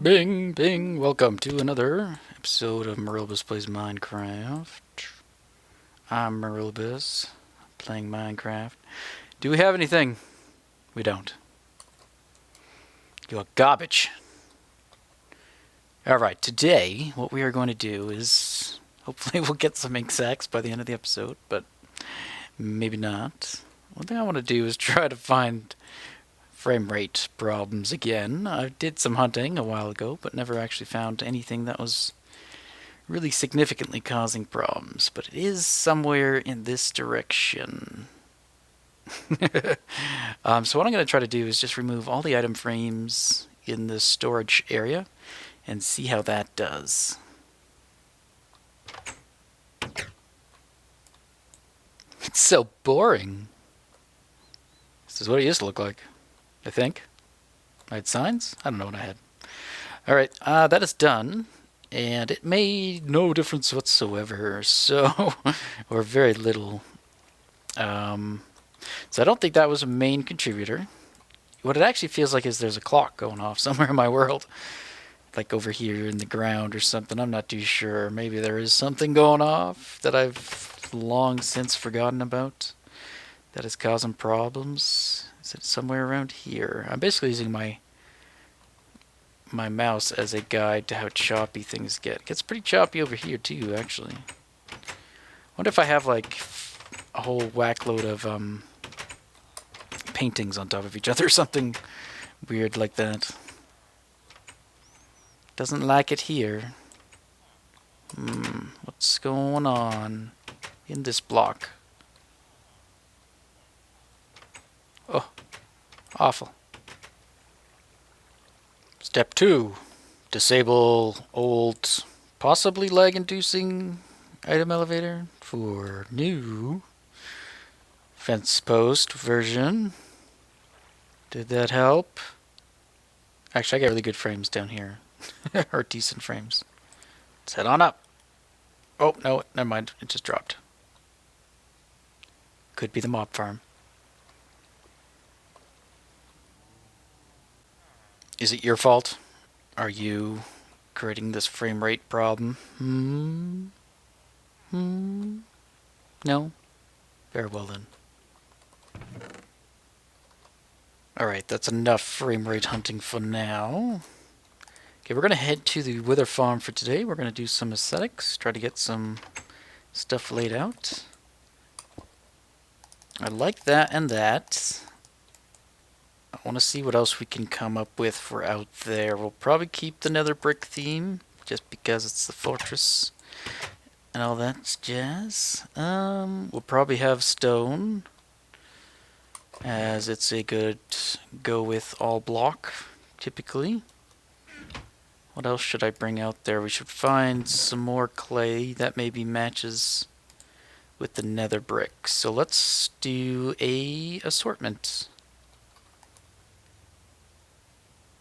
Bing, bing, welcome to another episode of Morilibus Plays Minecraft. I'm Morilibus, playing Minecraft. Do we have anything? We don't. You're garbage. Alright, today what we are going to do is, hopefully we'll get some ink sacks by the end of the episode, but maybe not. One thing I want to do is try to find frame rate problems again. I did some hunting a while ago, but never actually found anything that was really significantly causing problems. But it is somewhere in this direction. So what I'm going to try to do is just remove all the item frames in the storage area and see how that does. It's so boring. This is what it used to look like, I think. I had signs? I don't know what I had. Alright, that is done. And it made no difference whatsoever. So, or very little. So I don't think that was a main contributor. What it actually feels like is there's a clock going off somewhere in my world. Like over here in the ground or something. I'm not too sure. Maybe there is something going off that I've long since forgotten about that is causing problems. Is it somewhere around here? I'm basically using my mouse as a guide to how choppy things get. It gets pretty choppy over here too, actually. Wonder if I have like a whole whack load of paintings on top of each other or something weird like that. Doesn't like it here. What's going on in this block? Oh, awful. Step 2. Disable old, possibly lag-inducing item elevator for new fence post version. Did that help? Actually, I got really good frames down here. Or decent frames. Let's head on up. Oh, no, never mind. It just dropped. Could be the mob farm. Is it your fault? Are you creating this frame rate problem? No? Very well then. Alright, that's enough frame rate hunting for now. Okay, we're going to head to the Wither farm for today. We're going to do some aesthetics, try to get some stuff laid out. I like that and that. I want to see what else we can come up with for out there. We'll probably keep the Nether brick theme, just because it's the fortress and all that jazz. We'll probably have stone, as it's a good go with all block, typically. What else should I bring out there? We should find some more clay that maybe matches with the Nether brick. So let's do a assortment.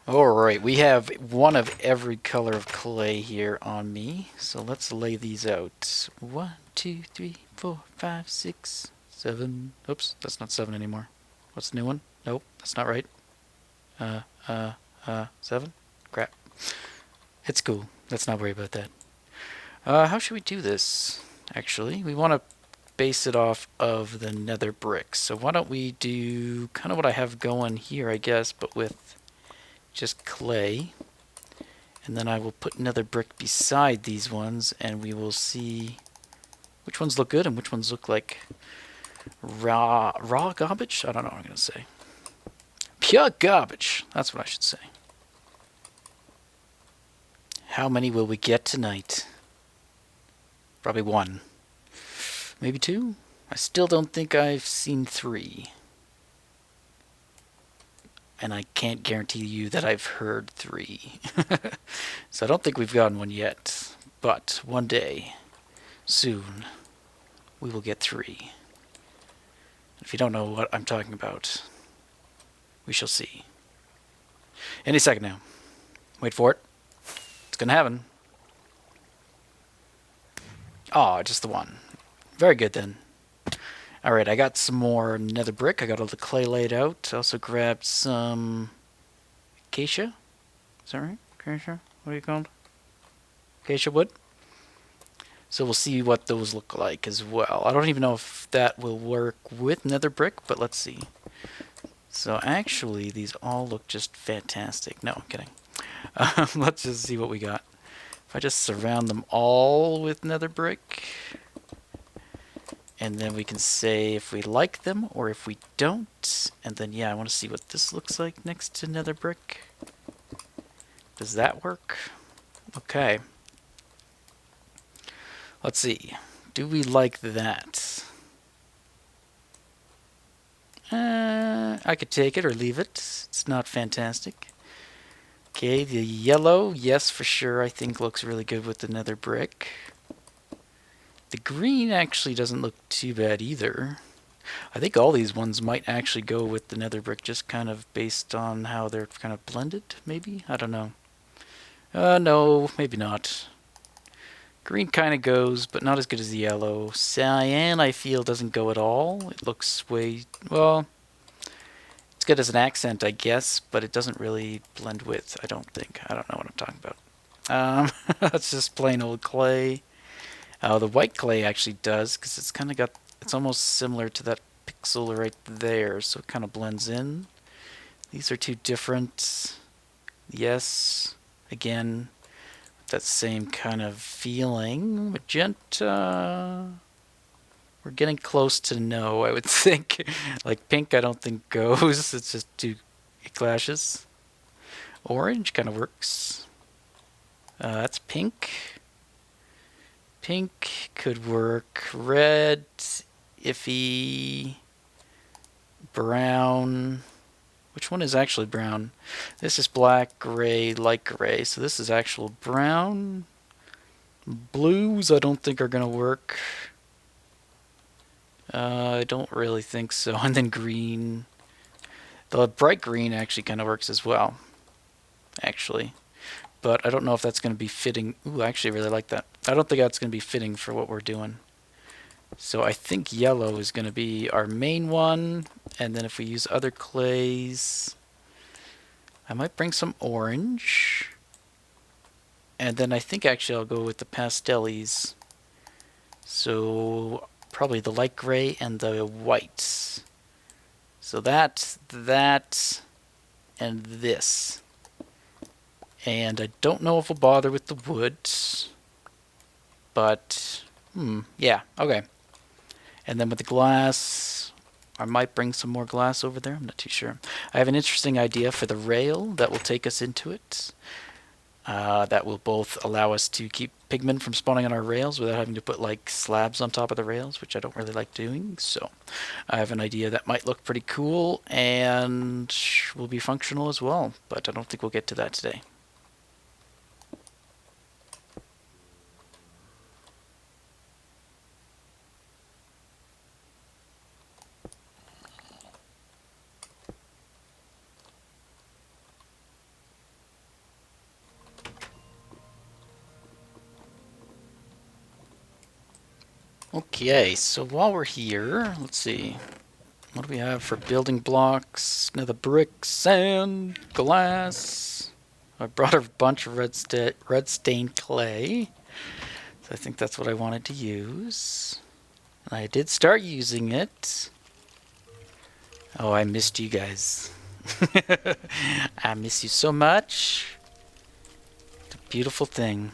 Alright, we have one of every color of clay here on me. So let's lay these out. 1, 2, 3, 4, 5, 6, 7. Oops, that's not 7 anymore. What's the new one? Nope, that's not right. 7? Crap. It's cool. Let's not worry about that. How should we do this? Actually, we want to base it off of the Nether bricks. So why don't we do kind of what I have going here, I guess, but with just clay. And then I will put Nether brick beside these ones, and we will see which ones look good and which ones look like raw garbage. I don't know what I'm going to say. Pure garbage. That's what I should say. How many will we get tonight? Probably 1. Maybe 2? I still don't think I've seen 3. And I can't guarantee you that I've heard 3. So I don't think we've gotten one yet. But one day, soon, we will get 3. If you don't know what I'm talking about, we shall see. Any second now. Wait for it. It's gonna happen. Oh, just the 1. Very good then. Alright, I got some more Nether brick. I got all the clay laid out. I also grabbed some acacia. Is that right? Acacia? What are you called? Acacia wood? So we'll see what those look like as well. I don't even know if that will work with nether brick, but let's see. So actually, these all look just fantastic. No, I'm kidding. Let's just see what we got. If I just surround them all with nether brick, and then we can say if we like them or if we don't. And then, yeah, I want to see what this looks like next to nether brick. Does that work? Okay. Let's see. Do we like that? I could take it or leave it. It's not fantastic. Okay, the yellow, yes, for sure, I think looks really good with the nether brick. The green actually doesn't look too bad either. I think all these ones might actually go with the nether brick, just kind of based on how they're kind of blended, maybe? I don't know. No, maybe not. Green kind of goes, but not as good as the yellow. Cyan, I feel, doesn't go at all. It looks way... well, it's good as an accent, I guess, but it doesn't really blend with, I don't think. I don't know what I'm talking about. That's just plain old clay. The white clay actually does, because it's kind of got... it's almost similar to that pixel right there, so it kind of blends in. These are two different. Yes, again... that same kind of feeling. Magenta, we're getting close to no, I would think. Like pink I don't think goes, it's just too, it clashes. Orange kind of works. That's pink. Pink could work. Red, iffy. Brown. Which one is actually brown? This is black, gray, light gray. So this is actual brown. Blues I don't think are going to work. I don't really think so. And then green. The bright green actually kind of works as well. Actually. But I don't know if that's going to be fitting. Ooh, I actually really like that. I don't think that's going to be fitting for what we're doing. So I think yellow is going to be our main one. And then if we use other clays, I might bring some orange. And then I think actually I'll go with the pastellies. So probably the light gray and the white. So that, and this. And I don't know if we'll bother with the wood. But, yeah, okay. And then with the glass, I might bring some more glass over there. I'm not too sure. I have an interesting idea for the rail that will take us into it. That will both allow us to keep pigmen from spawning on our rails without having to put like slabs on top of the rails, which I don't really like doing. So I have an idea that might look pretty cool and will be functional as well. But I don't think we'll get to that today. Okay, so while we're here, let's see. What do we have for building blocks? Nether brick, sand, glass. I brought a bunch of red stained clay. So I think that's what I wanted to use. And I did start using it. Oh, I missed you guys. I miss you so much. It's a beautiful thing.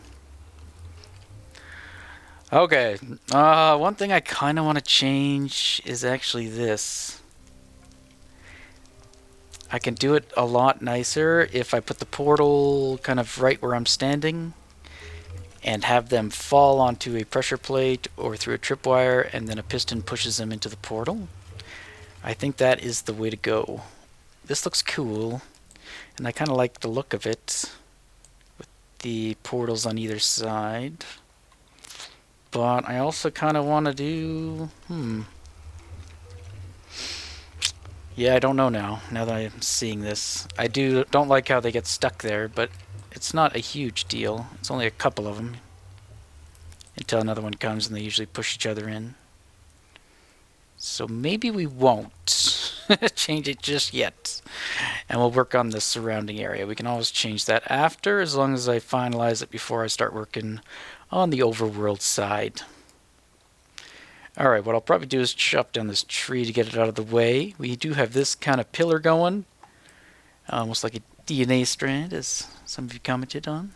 Okay, one thing I kind of want to change is actually this. I can do it a lot nicer if I put the portal kind of right where I'm standing and have them fall onto a pressure plate or through a tripwire and then a piston pushes them into the portal. I think that is the way to go. This looks cool and I kind of like the look of it with the portals on either side. But I also kind of want to do... Yeah, I don't know now that I'm seeing this. I don't like how they get stuck there, but it's not a huge deal. It's only a couple of them. Until another one comes and they usually push each other in. So maybe we won't change it just yet. and we'll work on the surrounding area. We can always change that after, as long as I finalize it before I start working on the overworld side. Alright, what I'll probably do is chop down this tree to get it out of the way. We do have this kind of pillar going, almost like a DNA strand, as some of you commented on.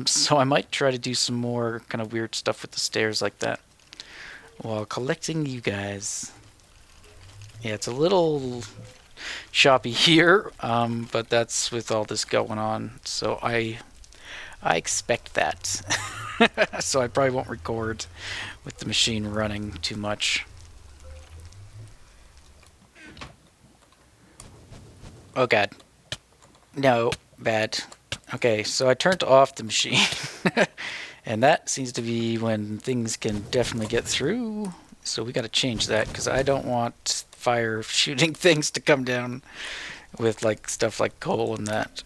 So I might try to do some more kind of weird stuff with the stairs like that while collecting you guys. Yeah, it's a little choppy here, but that's with all this going on, so I expect that. So I probably won't record with the machine running too much. Oh god. No, bad. Okay, so I turned off the machine. And that seems to be when things can definitely get through. So we got to change that, because I don't want fire shooting things to come down with like stuff like coal and that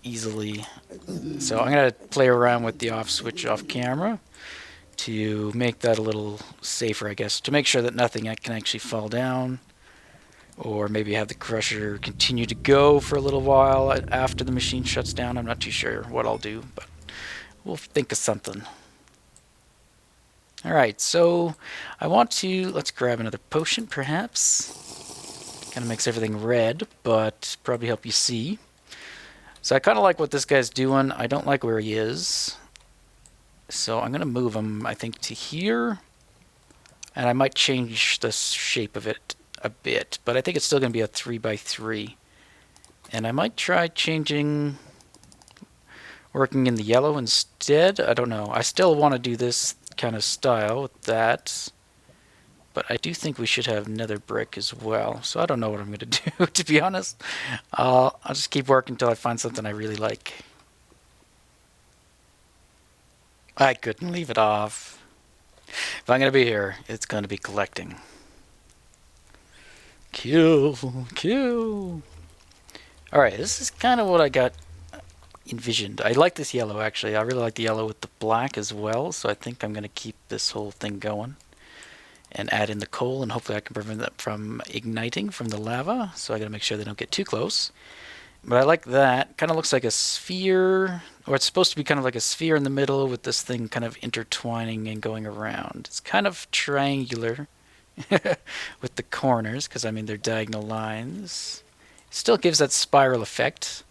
easily. So I'm going to play around with the off switch off camera to make that a little safer, I guess, to make sure that nothing can actually fall down. Or maybe have the crusher continue to go for a little while after the machine shuts down. I'm not too sure what I'll do, but we'll think of something. Alright, so I want to, let's grab another potion perhaps. Kind of makes everything red, but probably help you see. So I kind of like what this guy's doing. I don't like where he is. So I'm going to move him, I think, to here. And I might change the shape of it a bit, but I think it's still going to be a 3x3. And I might try changing, working in the yellow instead. I don't know. I still want to do this kind of style with that, but I do think we should have nether brick as well. So I don't know what I'm going to do, to be honest. I'll just keep working until I find something I really like. I couldn't leave it off. If I'm going to be here, it's going to be collecting. Kill. Alright, this is kind of what I got envisioned. I like this yellow, actually. I really like the yellow with the black as well, so I think I'm going to keep this whole thing going. And add in the coal, and hopefully I can prevent that from igniting from the lava. So I got to make sure they don't get too close. But I like that. Kind of looks like a sphere, or it's supposed to be kind of like a sphere in the middle with this thing kind of intertwining and going around. It's kind of triangular. With the corners, because I mean they're diagonal lines. Still gives that spiral effect.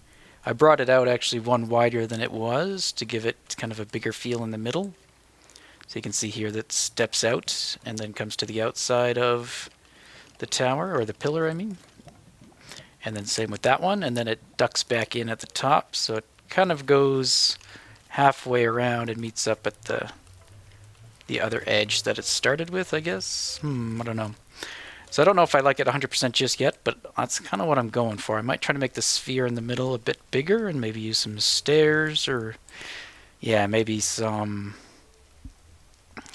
I brought it out actually one wider than it was to give it kind of a bigger feel in the middle. So you can see here that steps out and then comes to the outside of the tower, or the pillar I mean. And then same with that one, and then it ducks back in at the top, so it kind of goes halfway around and meets up at the other edge that it started with, I guess. I don't know. So I don't know if I like it 100% just yet, but that's kind of what I'm going for. I might try to make the sphere in the middle a bit bigger and maybe use some stairs, or yeah, maybe some,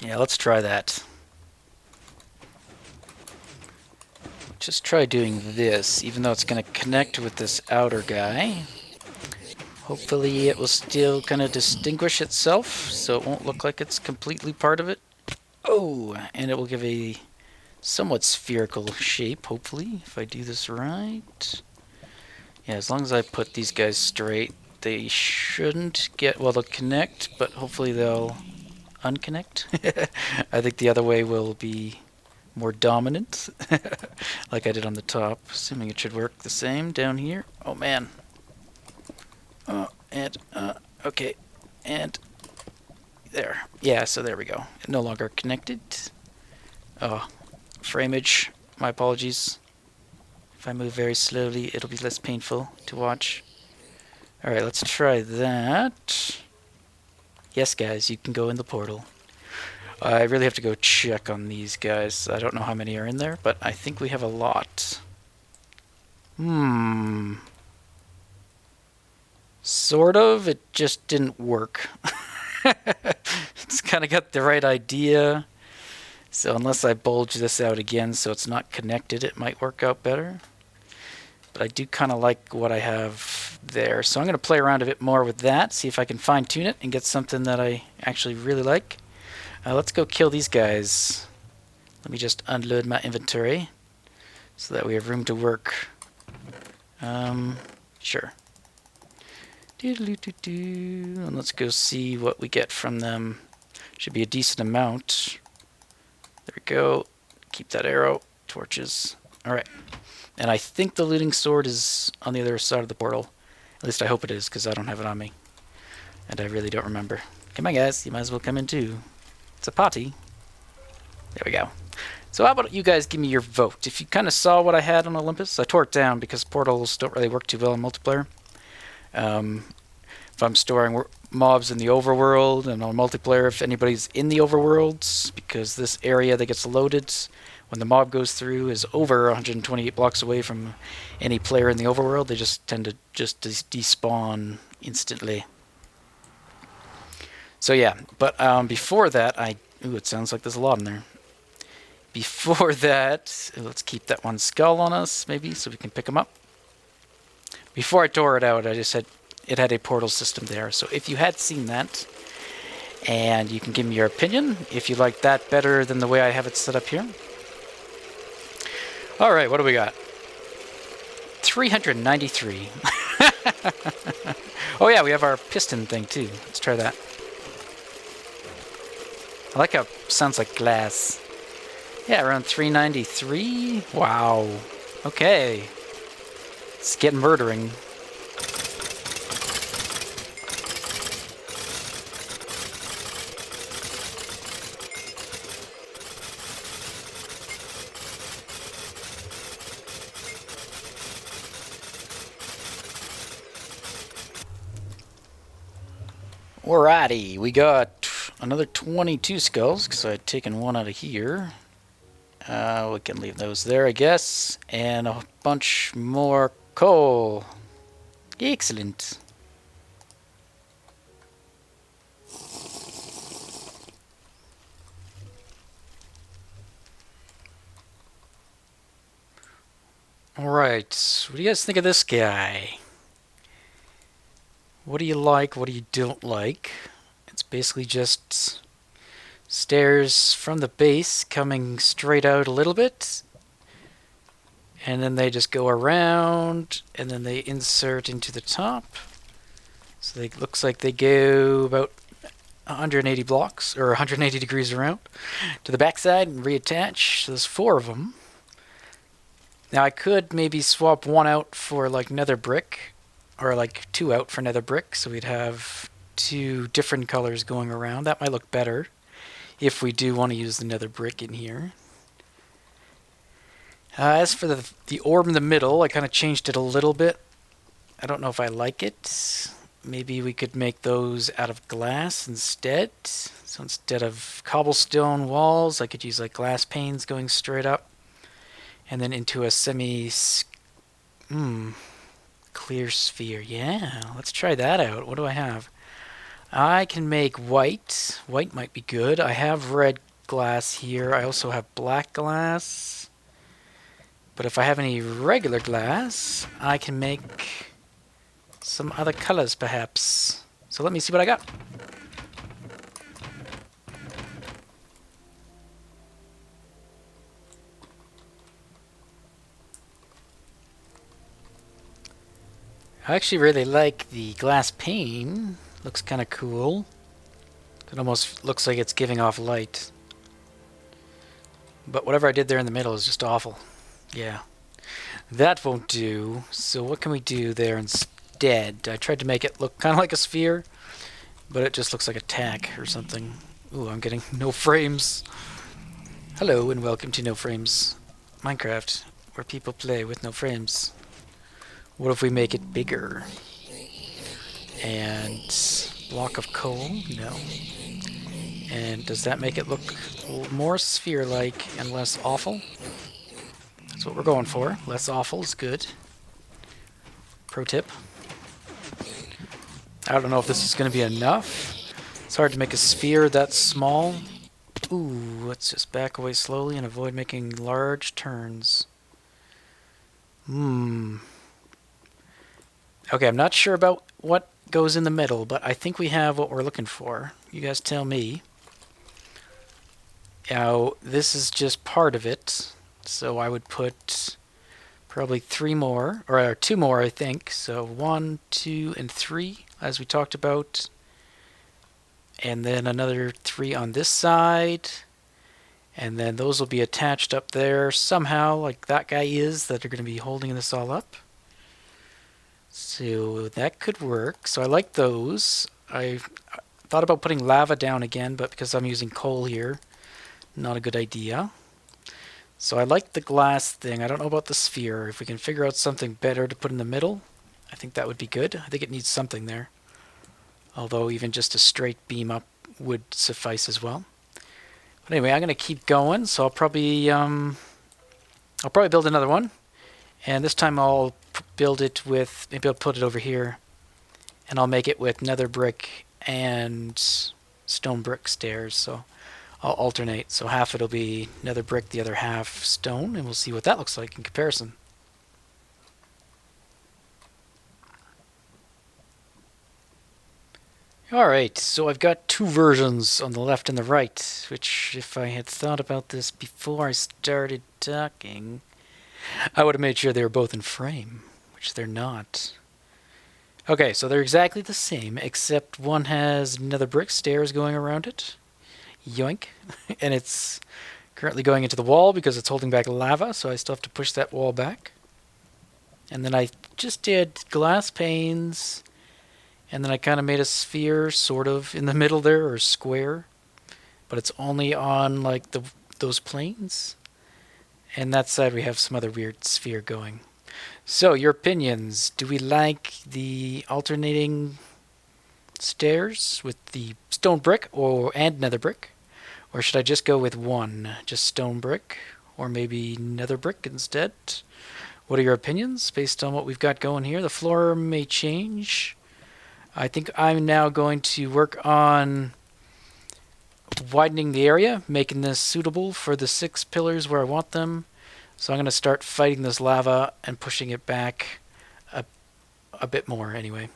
yeah, let's try that. Just try doing this, even though it's going to connect with this outer guy. Hopefully it will still kind of distinguish itself, so it won't look like it's completely part of it. Oh, and it will give a somewhat spherical shape, hopefully, if I do this right. Yeah, as long as I put these guys straight, they shouldn't get, well, they'll connect, but hopefully they'll unconnect. I think the other way will be more dominant, like I did on the top, assuming it should work the same down here. Oh, man. Okay, and there. Yeah, so there we go. No longer connected. Oh, frameage. My apologies. If I move very slowly, it'll be less painful to watch. Alright, let's try that. Yes, guys, you can go in the portal. I really have to go check on these guys. I don't know how many are in there, but I think we have a lot. Sort of. It just didn't work. It's kind of got the right idea. So unless I bulge this out again so it's not connected, it might work out better. But I do kind of like what I have there. So I'm going to play around a bit more with that, see if I can fine-tune it and get something that I actually really like. Let's go kill these guys. Let me just unload my inventory so that we have room to work Sure. And let's go see what we get from them. Should be a decent amount. There we go. Keep that arrow. Torches. Alright. And I think the looting sword is on the other side of the portal. At least I hope it is, because I don't have it on me. And I really don't remember. Come on, guys. You might as well come in, too. It's a party. There we go. So how about you guys give me your vote? If you kind of saw what I had on Olympus, I tore it down because portals don't really work too well in multiplayer. If I'm storing mobs in the overworld and on multiplayer, if anybody's in the overworld, because this area that gets loaded when the mob goes through is over 128 blocks away from any player in the overworld, they just tend to just despawn instantly. So yeah, but before that, ooh, it sounds like there's a lot in there. Before that, let's keep that one skull on us, maybe, so we can pick them up. Before I tore it out, I just said it had a portal system there. So if you had seen that, and you can give me your opinion, if you like that better than the way I have it set up here. All right, what do we got? 393. Oh yeah, we have our piston thing too. Let's try that. I like how it sounds like glass. Yeah, around 393. Wow. Okay. It's getting murdering. Alrighty, we got another 22 skulls, because I had taken one out of here. We can leave those there, I guess. And a bunch more coal. Excellent. Alright, what do you guys think of this guy? What do you like, what do you don't like? It's basically just stairs from the base coming straight out a little bit. And then they just go around, and then they insert into the top. So they looks like they go about 180 blocks, or 180 degrees around, to the backside and reattach. So there's 4 of them. Now I could maybe swap one out for like nether brick, or like 2 out for nether brick, so we'd have 2 different colors going around. That might look better if we do want to use the nether brick in here. As for the orb in the middle, I kind of changed it a little bit. I don't know if I like it. Maybe we could make those out of glass instead. So instead of cobblestone walls, I could use like glass panes going straight up. And then into a clear sphere. Yeah, let's try that out. What do I have? I can make white. White might be good. I have red glass here. I also have black glass. But if I have any regular glass, I can make some other colors perhaps. So let me see what I got. I actually really like the glass pane. Looks kind of cool. It almost looks like it's giving off light. But whatever I did there in the middle is just awful. Yeah. That won't do. So what can we do there instead? I tried to make it look kind of like a sphere, but it just looks like a tack or something. Ooh, I'm getting no frames. Hello and welcome to No Frames Minecraft, where people play with no frames. What if we make it bigger? And block of coal? No. And does that make it look more sphere-like and less awful? That's what we're going for. Less awful is good. Pro tip. I don't know if this is going to be enough. It's hard to make a sphere that small. Ooh, let's just back away slowly and avoid making large turns. Okay, I'm not sure about what goes in the middle, but I think we have what we're looking for. You guys tell me. Now, this is just part of it, so I would put Probably 3 more, or 2 more, I think. So 1, 2, and 3, as we talked about. And then another 3 on this side. And then those will be attached up there somehow, like that guy is, that are going to be holding this all up. So that could work. So I like those. I thought about putting lava down again, but because I'm using coal here, not a good idea. So I like the glass thing. I don't know about the sphere. If we can figure out something better to put in the middle, I think that would be good. I think it needs something there. Although even just a straight beam up would suffice as well. But anyway, I'm going to keep going. So I'll probably build another one. And this time I'll build it with, maybe I'll put it over here. And I'll make it with nether brick and stone brick stairs. So I'll alternate, so half it'll be nether brick, the other half stone, and we'll see what that looks like in comparison. Alright, so I've got 2 versions on the left and the right, which if I had thought about this before I started talking, I would have made sure they were both in frame, which they're not. Okay, so they're exactly the same, except one has nether brick stairs going around it. Yoink. And it's currently going into the wall because it's holding back lava, so I still have to push that wall back. And then I just did glass panes, and then I kind of made a sphere sort of in the middle there, or square, but it's only on like those planes. And that side we have some other weird sphere going. So your opinions, do we like the alternating stairs with the stone brick and nether brick, or should I just go with one, just stone brick, or maybe nether brick instead? What are your opinions based on what we've got going here? The floor may change. I think I'm now going to work on widening the area, making this suitable for the 6 pillars where I want them. So I'm going to start fighting this lava and pushing it back a bit more anyway.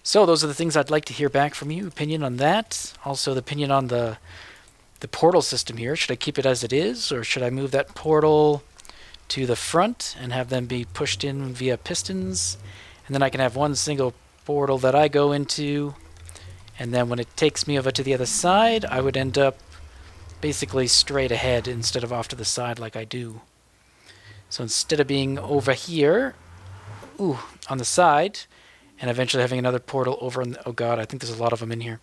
So those are the things I'd like to hear back from you. Opinion on that. Also the opinion on the portal system here. Should I keep it as it is, or should I move that portal to the front and have them be pushed in via pistons? And then I can have one single portal that I go into, and then when it takes me over to the other side, I would end up basically straight ahead instead of off to the side like I do. So instead of being over here, on the side, and eventually having another portal over on oh god, I think there's a lot of them in here.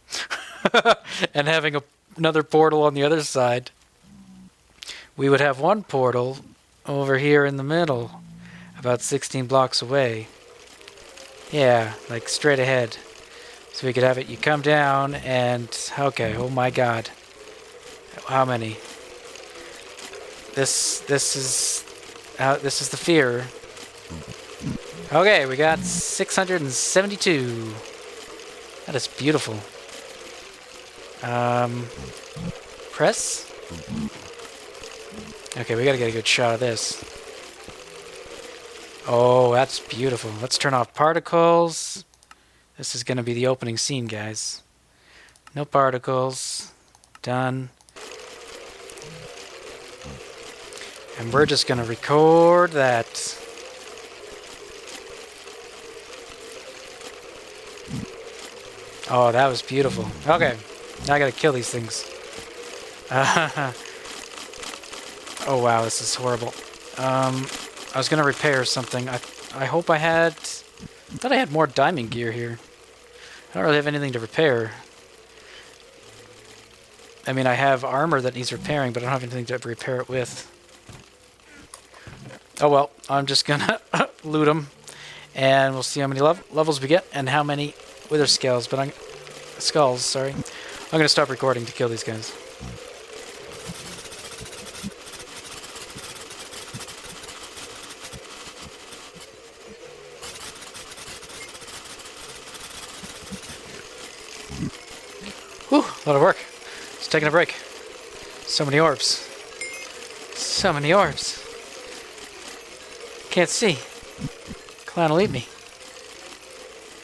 And having another portal on the other side, we would have one portal over here in the middle, about 16 blocks away. Yeah, like straight ahead. So we could have it, you come down and, okay, oh my god. How many? This is the fear. Okay, we got 672. That is beautiful. Press? Okay, we gotta get a good shot of this. Oh, that's beautiful. Let's turn off particles. This is gonna be the opening scene, guys. No particles. Done. And we're just gonna record that. Oh, that was beautiful. Okay, now I gotta kill these things. Oh wow, this is horrible. I was gonna repair something. I hope I thought I had more diamond gear here. I don't really have anything to repair. I mean, I have armor that needs repairing, but I don't have anything to repair it with. Oh well, I'm just gonna loot them, and we'll see how many levels we get and how many wither skulls. But skulls, sorry. I'm gonna stop recording to kill these guys. Whew, a lot of work. Just taking a break. So many orbs. So many orbs. Can't see. Clown will eat me.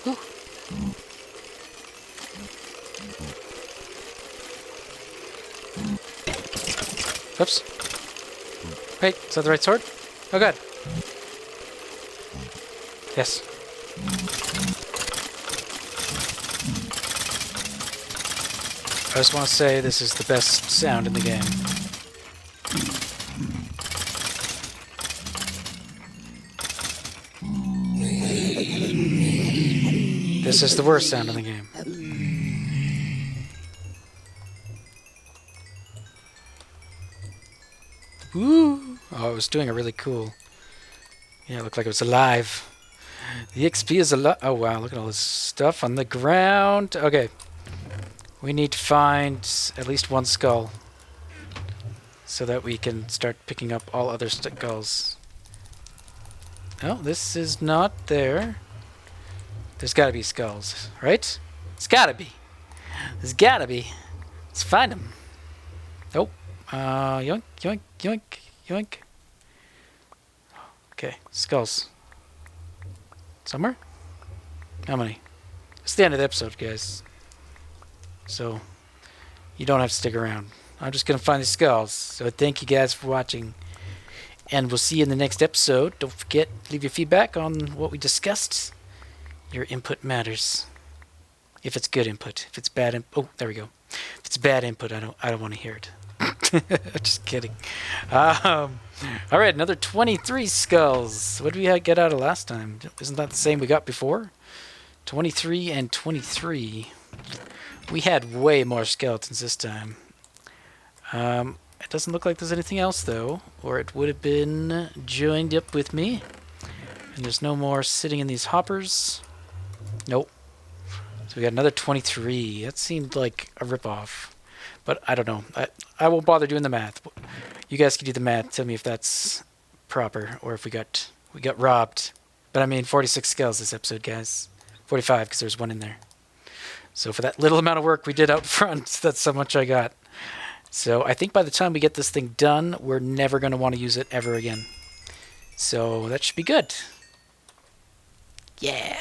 Whew. Oops. Wait, is that the right sword? Oh god. Yes. I just want to say this is the best sound in the game. This is the worst sound in the game. Woo! Oh, it was doing a really cool. Yeah, it looked like it was alive. The XP is alive. Oh wow, look at all this stuff on the ground. Okay. We need to find at least one skull so that we can start picking up all other skulls. No, this is not there. There's gotta be skulls, right? It's gotta be. There's gotta be. Let's find them. Nope. Yoink, yoink, yoink, yoink. Okay, skulls. Somewhere? How many? It's the end of the episode, guys. So, you don't have to stick around. I'm just gonna find the skulls. So thank you guys for watching. And we'll see you in the next episode. Don't forget, leave your feedback on what we discussed. Your input matters. If it's good input. If it's bad input, oh, there we go. If it's bad input, I don't want to hear it. Just kidding. All right, another 23 skulls. What did we get out of last time? Isn't that the same we got before? 23 and 23. We had way more skeletons this time. It doesn't look like there's anything else though, or it would have been joined up with me. And there's no more sitting in these hoppers. Nope. So we got another 23. That seemed like a ripoff. But I don't know. I won't bother doing the math. You guys can do the math. Tell me if that's proper or if we got robbed. But I mean 46 skulls this episode, guys. 45 because there's one in there. So for that little amount of work we did out front, that's how much I got. So I think by the time we get this thing done, we're never going to want to use it ever again. So that should be good. Yeah.